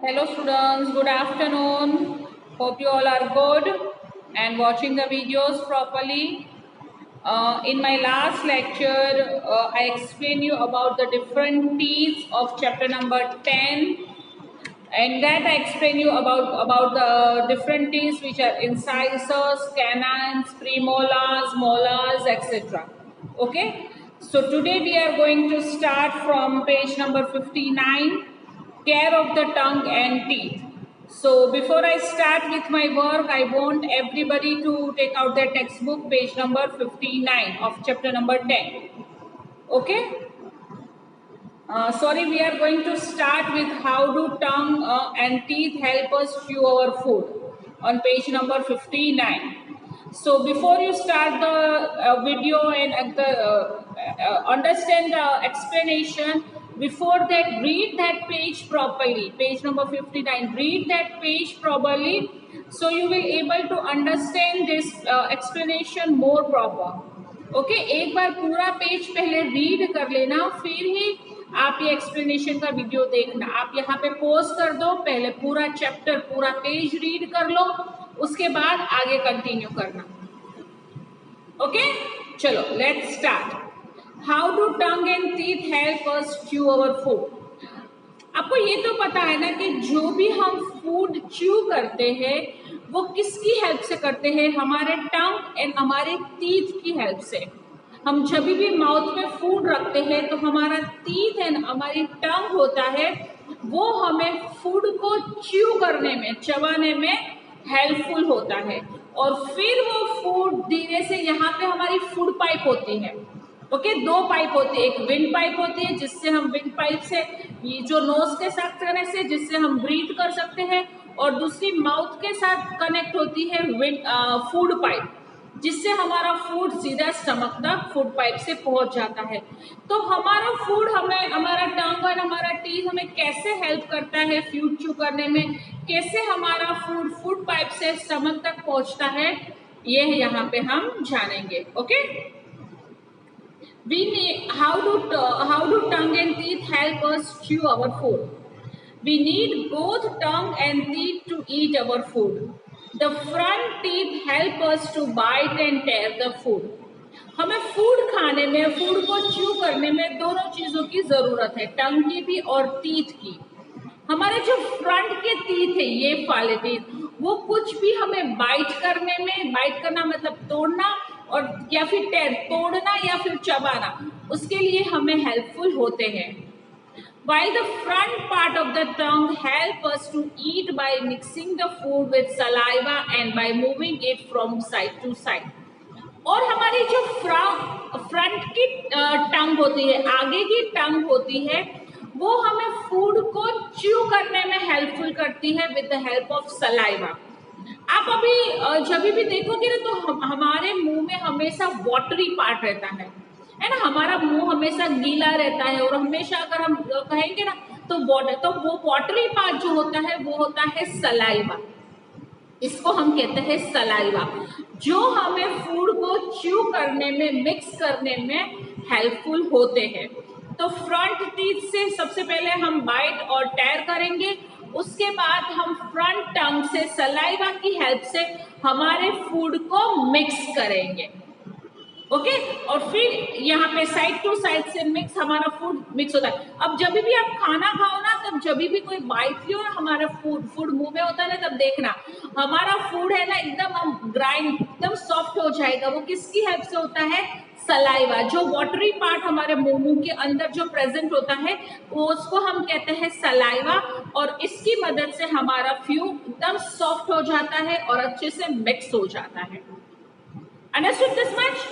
Hello students, good afternoon. Hope you all are good and watching the videos properly. In my last lecture, I explained you about the different teeth of chapter number 10, and that I explained you about the different teeth which are incisors, canines, premolars, molars, etc. Okay. So today we are going to start from page number 59, care of the tongue and teeth. So before I start with my work, I want everybody to take out their textbook, page number 59 of chapter number 10. Okay. Sorry, we are going to start with how do tongue and teeth help us chew our food on page number 59. So before you start the video and understand the explanation, before that read that page properly, page number 59, read that page properly so you will able to understand this explanation more proper. Okay एक बार पूरा page पहले read कर लेना, फिर ही आप ये explanation का video देखना। आप यहाँ पे पॉज कर दो, पहले पूरा चैप्टर पूरा पेज रीड कर लो, उसके बाद आगे कंटिन्यू करना। ओके चलो let's start. How do tongue and teeth help us chew our food. आपको ये तो पता है ना कि जो भी हम फूड च्यू करते हैं वो किसकी हेल्प से करते हैं, हमारे टंग एंड हमारे टीथ की हेल्प से। हम जब भी माउथ में फूड रखते हैं तो हमारा टीथ एंड हमारी टंग होता है, वो हमें फूड को च्यू करने में, चबाने में हेल्पफुल होता है। और फिर वो फूड धीरे से, यहाँ पे हमारी फूड पाइप होती है। ओके दो पाइप होती है, एक विंड पाइप होती है जिससे हम विंड पाइप से, ये जो नोज के साथ करने से जिससे हम ब्रीथ कर सकते हैं, और दूसरी माउथ के साथ कनेक्ट होती है फूड पाइप, जिससे हमारा फूड सीधा स्टमक तक फूड पाइप से पहुंच जाता है। तो हमारा फूड हमें, हमारा टंग और हमारा टीथ हमें कैसे हेल्प करता है फूड च्यू करने में, कैसे हमारा फूड फूड पाइप से स्टमक तक पहुंचता है, ये यहाँ पे हम जानेंगे। Okay we need how do tongue and teeth help us chew our food. We need both tongue and teeth to eat our food. The front teeth help us to bite and tear the food. हमें food खाने में, food को chew करने में दोनों चीजों की जरूरत है, टंग की भी और टीथ की। हमारे जो फ्रंट के टीथ है, ये वाले टीथ, वो कुछ भी हमें बाइट करने में, बाइट करना मतलब तोड़ना, और या फिर टेर, तोड़ना या फिर चबाना, उसके लिए हमें हेल्पफुल होते हैं। While the front part of the tongue help us to eat by mixing the food with saliva and by moving it from side to side. और हमारी जो फ्रंट की टंग होती है, आगे की टंग होती है, वो हमें फूड को च्यू करने में हेल्पफुल करती है with the help of saliva. आप अभी जब भी देखोगे ना, तो हमारे मुंह में हमेशा वाटरी पार्ट रहता है ना, हमारा मुंह हमेशा गीला रहता है, और हमेशा अगर हम कहेंगे ना तो वो वाटरी पार्ट जो होता है वो होता है सलाइवा। इसको हम कहते हैं सलाइवा, जो हमें फूड को च्यू करने में, मिक्स करने में हेल्पफुल होते हैं। तो फ्रंट टीथ से सबसे पहले हम बाइट और टेयर करेंगे, उसके बाद हम फ्रंट टंग से सलाइवा की हेल्प से हमारे फूड को मिक्स करेंगे। ओके और फिर यहाँ पे साइड टू साइड से मिक्स, हमारा फूड मिक्स होता है। अब जब भी आप खाना खाओ ना, तब जब भी कोई बाइट लियो ना, हमारा फूड मुंह में होता है ना, तब देखना हमारा फूड है ना एकदम ग्राइंड, एकदम सॉफ्ट हो जाएगा। वो किसकी हेल्प से होता है? सलाइवा। जो वाटरी पार्ट हमारे मुंह के अंदर जो प्रेजेंट होता है, वो उसको हम कहते हैं सलाइवा, और इसकी मदद से हमारा फूड एकदम सॉफ्ट हो जाता है और अच्छे से मिक्स हो जाता है। Understood this much?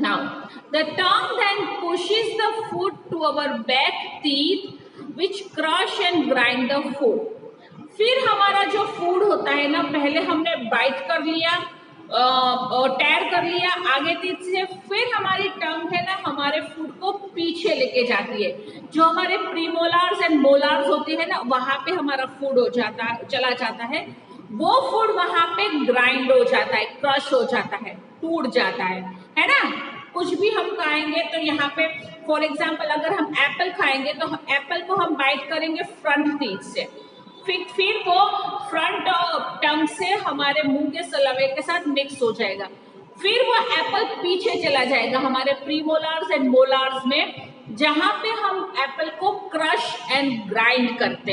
Now, the tongue then pushes the food to our back teeth, which crush and grind the food. फिर हमारा जो फूड होता है ना, पहले हमने बाइट कर लिया और टेयर कर लिया आगे टीथ से, फिर हमारी टंग है ना, हमारे फूड को पीछे लेके जाती है। जो हमारे प्रीमोलार्स एंड मोलार्स होते हैं ना, वहां पे हमारा फूड हो जाता है, चला जाता है। वो फूड वहां पे ग्राइंड हो जाता है, क्रश हो जाता है, टूट जाता है ना। कुछ भी हम खाएंगे तो यहाँ पे फॉर एग्जाम्पल अगर हम एप्पल खाएंगे तो एप्पल को हम बाइट करेंगे फ्रंट टीथ से, फिर वो फ्रंट टंग से हमारे मुंह के सलावे के साथ मिक्स हो जाएगा। फिर वो एप्पल पीछे चला जाएगा हमारे प्रीमोलार्स एंड मोलार्स में, जहां पे हम एप्पल को क्रश एंड ग्राइंड करते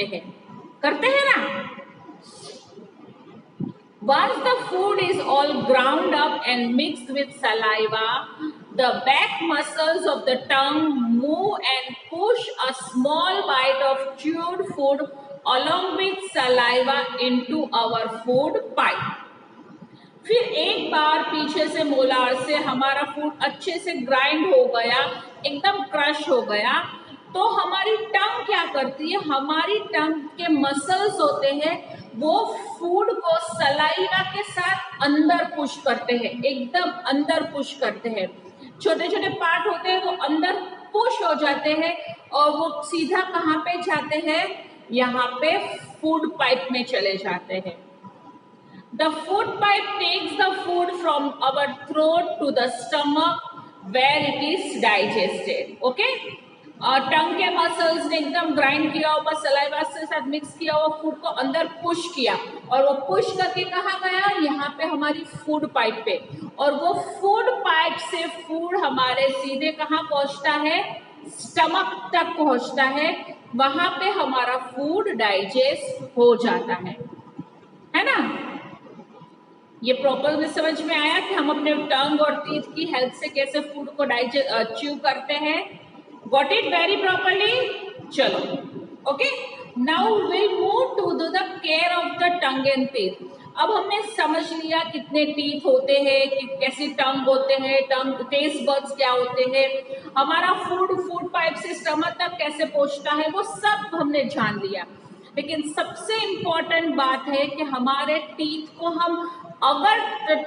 हैं ना। Once the food is all ground up and mixed with saliva, the back muscles of the tongue move and push a small bite of chewed food along with saliva into our food pipe. फिर एक बार पीछे से molar से हमारा food अच्छे से grind हो गया, एकदम क्रश हो गया, तो हमारी टंग क्या करती है, हमारी टंग के मसल्स होते हैं वो फूड को सलाइवा के साथ अंदर पुश करते हैं, एकदम अंदर पुश करते हैं। छोटे छोटे पार्ट होते हैं वो अंदर पुश हो जाते हैं और वो सीधा कहाँ पे जाते हैं, यहाँ पे फूड पाइप में चले जाते हैं। The food pipe takes the food from our throat to the stomach where it is digested. Okay? टंग के मसल्स ने एकदम ग्राइंड किया हुआ सलाइवा के साथ मिक्स किया हुआ फूड को अंदर पुश किया और वो पुश करके कहाँ गया, यहाँ पे हमारी फूड पाइप पे, और वो फूड पाइप से फूड हमारे सीधे कहाँ पहुँचता है, स्टमक तक पहुँचता है। वहां पे हमारा फूड डाइजेस्ट हो जाता है ना। ये प्रॉपर में समझ में आया कि हम अपने टंग और टीथ की हेल्प से कैसे फूड को च्यू करते हैं। Got it very properly. चलो okay, now will move to the care of the tongue and teeth. अब हमने समझ लिया कितने टीथ होते हैं, कि कैसी टंग होते हैं, टंग टेस्ट बड्स क्या होते हैं, हमारा फूड पाइप से स्टमक तक कैसे पहुंचता है, वो सब हमने जान लिया। लेकिन सबसे इम्पोर्टेंट बात है कि हमारे टीथ को हम अगर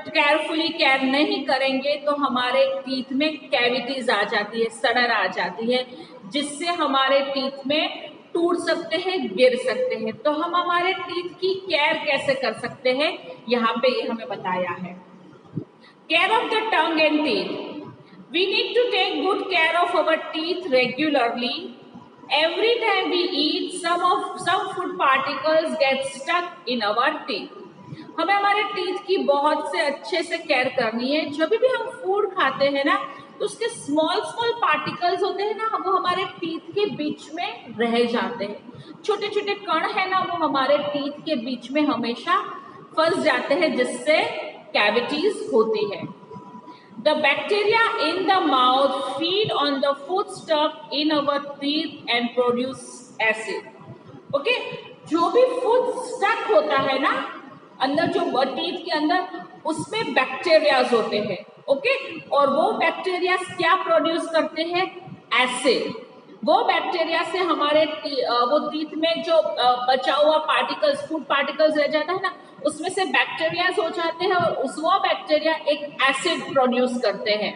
केयरफुली केयर नहीं करेंगे तो हमारे टीथ में कैविटीज आ जाती है, सड़न आ जाती है, जिससे हमारे टीथ में टूट सकते हैं, गिर सकते हैं। तो हम हमारे टीथ की केयर कैसे कर सकते हैं, यहाँ पे ये हमें बताया है। Care of the tongue and teeth, we need to take good care of our teeth regularly. Every time we eat, some food particles get stuck in our teeth. हमें हमारे टीथ की बहुत से अच्छे से केयर करनी है। जब भी हम फूड खाते हैं ना, तो उसके स्मॉल पार्टिकल्स होते हैं ना, वो हमारे टीथ के बीच में रह जाते हैं। छोटे छोटे कण है ना, वो हमारे टीथ के बीच में हमेशा फंस जाते हैं, जिससे कैविटीज होती है। The bacteria in the mouth feed on the food stuck in our teeth and produce acid. Okay? जो भी फूड स्टक होता है ना अंदर, जो टीथ के अंदर, उसमें बैक्टीरियाज होते हैं। ओके? और वो बैक्टीरिया क्या प्रोड्यूस करते हैं, एसिड। वो बैक्टीरिया से हमारे वो टीथ में जो बचा हुआ पार्टिकल्स, फूड पार्टिकल्स रह जाता है ना, उसमें से बैक्टीरियाज हो जाते हैं और वो बैक्टीरिया एक एसिड प्रोड्यूस करते हैं।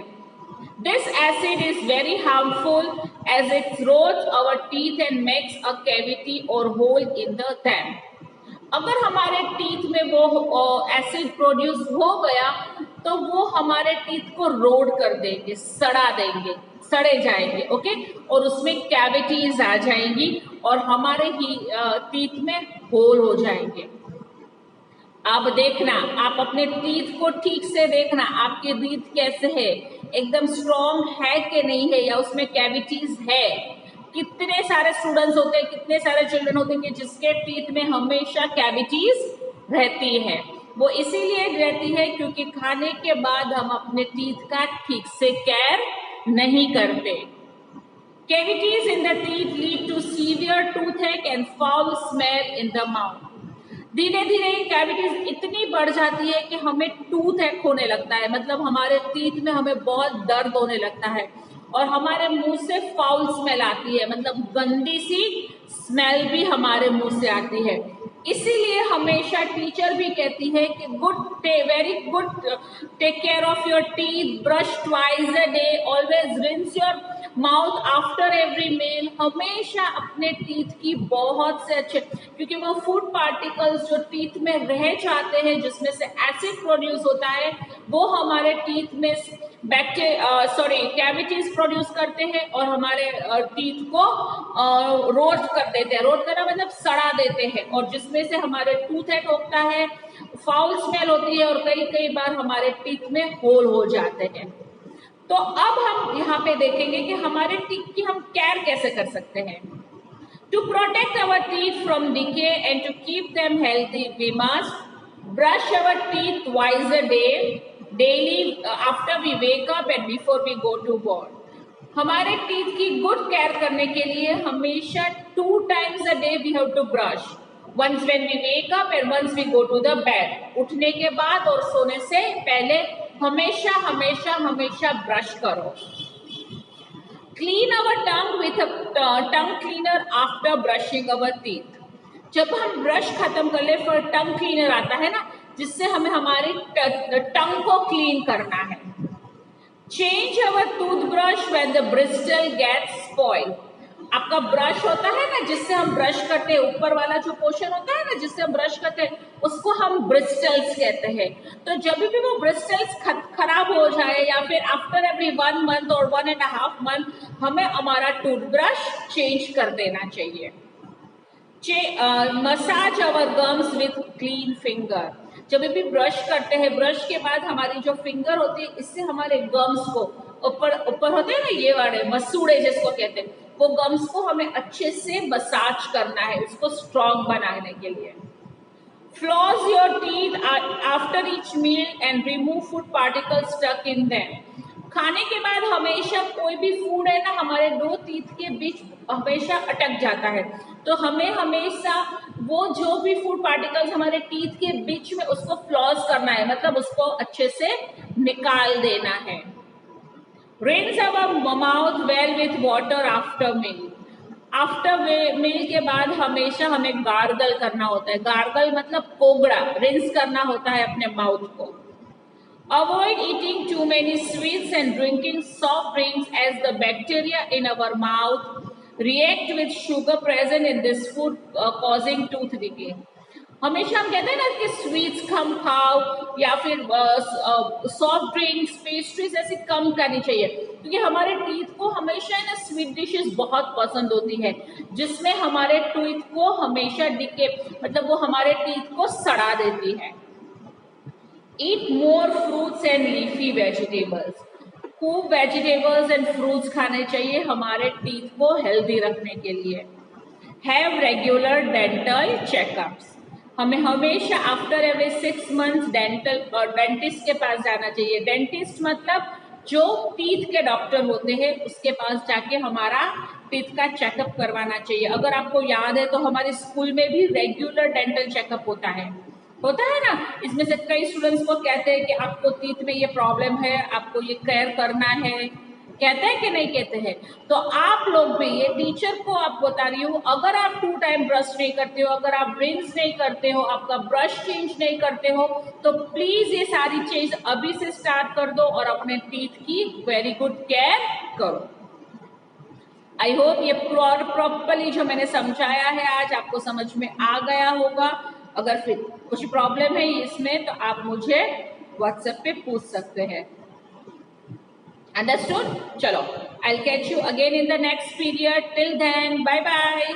This acid is very harmful as it rots our teeth and makes a cavity और होल इन द देम। अगर हमारे टीथ में वो एसिड प्रोड्यूस हो गया तो वो हमारे टीथ को रोड कर देंगे, सड़ा देंगे, सड़े जाएंगे। ओके? और उसमें कैविटीज आ जाएंगी और हमारे ही टीथ में होल हो जाएंगे। आप देखना, आप अपने टीथ को ठीक से देखना, आपके टीथ कैसे है, एकदम स्ट्रॉन्ग है कि नहीं है, या उसमें कैविटीज है। कितने सारे स्टूडेंट्स होते हैं, कितने सारे चिल्ड्रन होते हैं कि जिसके टीथ में हमेशा कैविटीज रहती है। वो इसीलिए रहती है क्योंकि खाने के बाद हम अपने टीथ का ठीक से केयर नहीं करते। Cavities in the teeth lead to severe toothache and foul smell in the mouth. धीरे धीरे कैविटीज इतनी बढ़ जाती है कि हमें टूथएक होने लगता है, मतलब हमारे टीथ में हमें बहुत दर्द होने लगता है और हमारे मुंह से फाउल स्मेल आती है, मतलब गंदी सी स्मेल भी हमारे मुंह से आती है। इसीलिए हमेशा टीचर भी कहती है कि very good take care of your teeth, brush twice a day, always rinse your mouth after every meal. हमेशा अपने टीथ की बहुत से अच्छे, क्योंकि वो फूड पार्टिकल्स जो टीथ में रह जाते हैं जिसमें से एसिड प्रोड्यूस होता है, वो हमारे टीथ में कैविटीज प्रोड्यूस करते हैं और हमारे टीथ को रोस्ट कर देते हैं। रोस्ट करना मतलब सड़ा देते हैं, और जिसमें से हमारे टूथ एट होता है, फाउल स्मेल होती है, और कई कई बार हमारे टीथ में होल हो जाते हैं। तो अब हम यहाँ पे देखेंगे कि हमारे टीथ की हम केयर कैसे कर सकते हैं। To protect our teeth from decay and to keep them healthy, we must brush our teeth twice a day, daily after we wake up and before we go to bed. हमारे teeth की good care करने के लिए हमेशा 2 times a day we have to brush. Once when we wake up and once we go to the bed. उठने के बाद और सोने से पहले हमेशा हमेशा हमेशा ब्रश करो। Clean our tongue with a tongue cleaner after brushing our teeth. जब हम ब्रश खत्म कर ले फिर टंग क्लीनर आता है ना, जिससे हमें हमारी टंग को क्लीन करना है। Change our toothbrush when the bristle gets spoiled. आपका ब्रश होता है ना जिससे हम ब्रश करते हैं, ऊपर वाला जो पोर्शन होता है ना जिससे हम ब्रश करते हैं, उसको हम ब्रिस्टल्स कहते हैं। तो जब भी वो ब्रिस्टल्स खराब हो जाए या फिर आफ्टर एवरी 1 month और 1.5 month हमें हमारा टूथब्रश चेंज कर देना चाहिए। Massage our gums with clean finger. जब भी ब्रश करते हैं, ब्रश के बाद हमारी जो फिंगर होती है, इससे हमारे गम्स को ऊपर होते हैं ना, ये वाले मसूड़े जिसको कहते हैं, वो गम्स को हमें अच्छे से मसाज करना है, उसको स्ट्रॉन्ग बनाने के लिए। Floss your teeth after each meal and remove food particles stuck in them. खाने के बाद हमेशा कोई भी फूड है ना हमारे 2 टीथ के बीच हमेशा अटक जाता है, तो हमें हमेशा वो जो भी फूड पार्टिकल्स हमारे टीथ के बीच में उसको फ्लॉस करना है, मतलब उसको अच्छे से निकाल देना है। Rinse our mouth well with water after meal. After meal के बाद हमेशा हमें गार्गल करना होता है। गार्गल मतलब कोगड़ा, रिंस करना होता है अपने माउथ को। Avoid eating too many sweets and drinking soft drinks as the bacteria in our mouth react with sugar present in this food causing tooth decay. हमेशा हम कहते हैं ना कि स्वीट्स कम खाओ या फिर सॉफ्ट ड्रिंक्स, पेस्ट्रीज ऐसी कम करनी चाहिए, क्योंकि हमारे टीथ को हमेशा ना स्वीट डिशेस बहुत पसंद होती है, जिसमें हमारे टीथ को हमेशा डिके मतलब वो हमारे टीथ को सड़ा देती है। Eat more fruits and leafy vegetables. खूब वेजिटेबल्स एंड फ्रूट्स खाने चाहिए हमारे टीथ को हेल्दी रखने के लिए। Have regular dental checkups. हमें हमेशा आफ्टर एवरी 6 months डेंटिस्ट के पास जाना चाहिए। डेंटिस्ट मतलब जो टीथ के डॉक्टर होते हैं उसके पास जाके हमारा टीथ का चेकअप करवाना चाहिए। अगर आपको याद है तो हमारे स्कूल में भी रेगुलर डेंटल चेकअप होता है ना। इसमें से कई स्टूडेंट्स को कहते हैं कि आपको टीथ में ये प्रॉब्लम है, आपको ये केयर करना है, कहते हैं कि नहीं कहते हैं। तो आप लोग भी, ये टीचर को आप बता रही हूँ, अगर आप 2 टाइम ब्रश नहीं करते हो, अगर आप रिंस नहीं करते हो, आपका ब्रश चेंज नहीं करते हो, तो प्लीज ये सारी चीज अभी से स्टार्ट कर दो और अपने टीथ की वेरी गुड केयर करो। आई होप ये प्रॉपरली जो मैंने समझाया है आज आपको समझ में आ गया होगा। अगर फिर कुछ प्रॉब्लम है इसमें तो आप मुझे व्हाट्सएप पे पूछ सकते हैं। Understood? Chalo, I'll catch you again in the next period. Till then, bye bye.